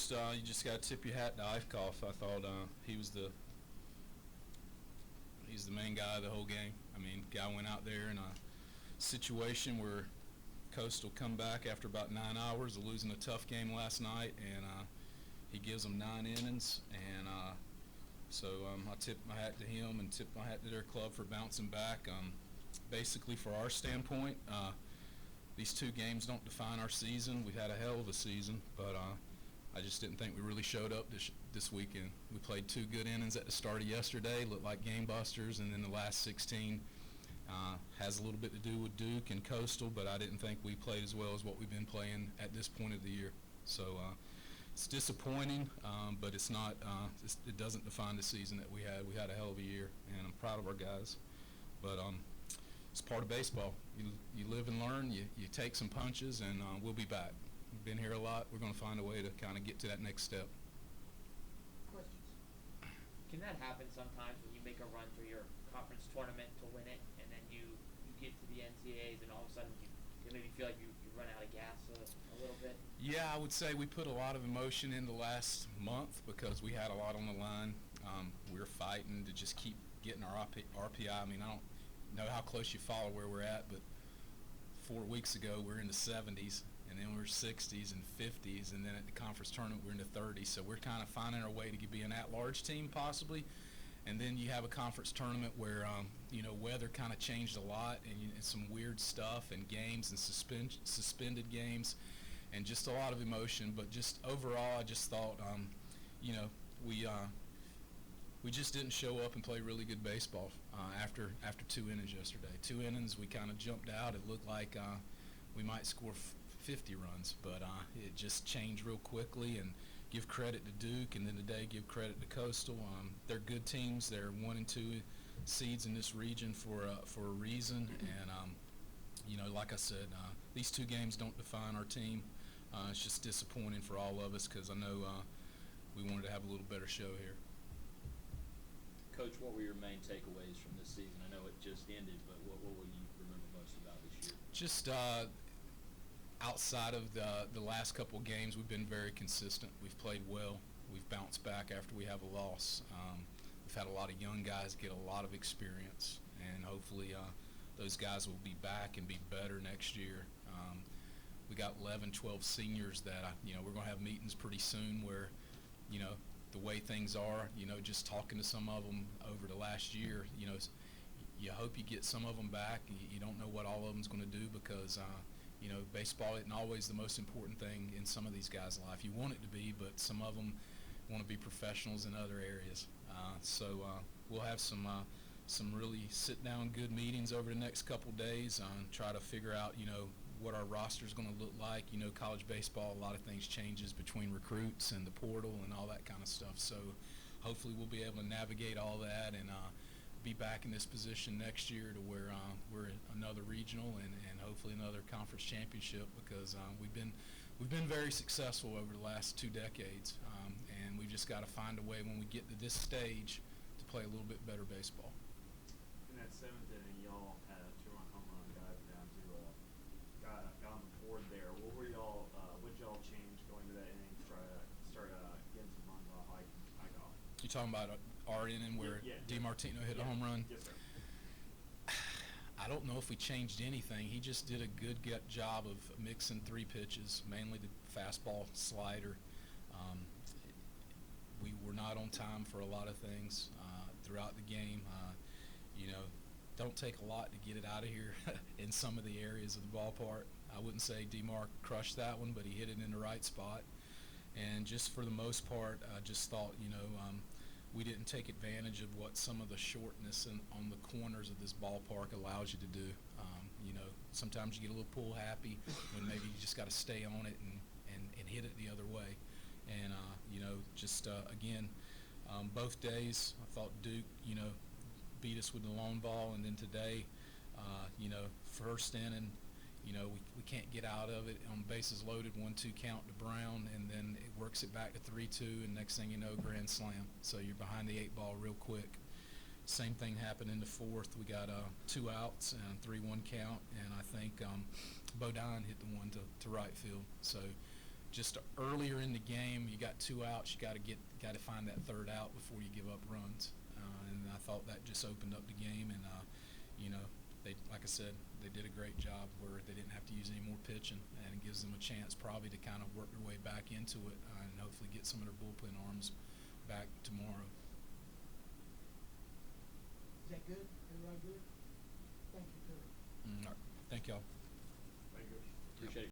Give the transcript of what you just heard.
foremost, you just got to tip your hat to Eichkoff. I thought he's the main guy of the whole game. I mean, guy went out there in a situation where Coastal come back after about 9 hours of losing a tough game last night, and he gives them 9 innings, and so I tip my hat to him and tip my hat to their club for bouncing back. Basically, for our standpoint, these 2 games don't define our season. We've had a hell of a season, but I just didn't think we really showed up this weekend. We played 2 good innings at the start of yesterday, looked like game busters, and then the last 16 has a little bit to do with Duke and Coastal, but I didn't think we played as well as what we've been playing at this point of the year. So it's disappointing, but it's not. It doesn't define the season that we had. We had a hell of a year, and I'm proud of our guys. But it's part of baseball. You live and learn. You take some punches, and we'll be back. We've been here a lot. We're going to find a way to kind of get to that next step. Questions? Can that happen sometimes when you make a run through your conference tournament to win it, and then you get to the NCAAs, and all of a sudden you maybe feel like you run out of gas a little bit? Yeah, I would say we put a lot of emotion in the last month because we had a lot on the line. We were fighting to just keep getting our RPI. I mean, I don't know how close you follow where we're at, but 4 weeks ago we were in the 70s, and then we were 60s and 50s, and then at the conference tournament we're in the 30s. So we're kind of finding our way to be an at-large team possibly. And then you have a conference tournament where, weather kind of changed a lot, and some weird stuff, and games and suspended games, and just a lot of emotion. But just overall, I just thought, we just didn't show up and play really good baseball after 2 innings yesterday. 2 innings, we kind of jumped out. It looked like we might score 50 runs, but it just changed real quickly. And give credit to Duke, and then today give credit to Coastal. They're good teams. They're 1 and 2 seeds in this region for a reason. And like I said, these 2 games don't define our team. It's just disappointing for all of us because I know we wanted to have a little better show here. Coach, what were your main takeaways from this season? I know it just ended, but what will you remember most about this year? Just outside of the last couple of games, we've been very consistent. We've played well. We've bounced back after we have a loss. We've had a lot of young guys get a lot of experience, and hopefully those guys will be back and be better next year. We got 11, 12 seniors that, we're going to have meetings pretty soon where, the way things are, just talking to some of them over the last year, you hope you get some of them back. You don't know what all of them's going to do because, baseball isn't always the most important thing in some of these guys' life. You want it to be, but some of them want to be professionals in other areas. So we'll have some really sit-down good meetings over the next couple days and try to figure out, what our roster is going to look like. College baseball, a lot of things changes between recruits and the portal and all that kind of stuff. So hopefully we'll be able to navigate all that and be back in this position next year to where we're another regional and hopefully another conference championship because we've been very successful over the last 2 decades, and we've just got to find a way when we get to this stage to play a little bit better baseball. In that 7th inning, y'all had a 2-run home run, got on the board there. What y'all change going to that inning to try to start getting some runs off Eichkoff? You talking about our inning where DiMartino hit a home run? Yes, sir. I don't know if we changed anything. He just did a good job of mixing 3 pitches, mainly the fastball, slider. We were not on time for a lot of things throughout the game. Don't take a lot to get it out of here in some of the areas of the ballpark. I wouldn't say DeMarc crushed that one, but he hit it in the right spot. And just for the most part, I just thought, we didn't take advantage of what some of the shortness on the corners of this ballpark allows you to do. Sometimes you get a little pull happy when maybe you just got to stay on it and hit it the other way. And, again, both days I thought Duke, beat us with the long ball, and then today, first inning, we can't get out of it on bases loaded, 1-2 count to Brown, and then it works it back to 3-2, and next thing you know, grand slam. So you're behind the 8 ball real quick. Same thing happened in the 4th. We got 2 outs and 3-1 count, and I think Bodine hit the one to right field. So just earlier in the game, you got 2 outs. You got to find that 3rd out before you give up runs. And I thought that just opened up the game. And they, like I said, they did a great job where they didn't have to use any more pitching, and it gives them a chance probably to kind of work their way back into it and hopefully get some of their bullpen arms back tomorrow. Is that good? Everybody good? Thank you, Coach. All right. Thank y'all. Thank you. Appreciate it.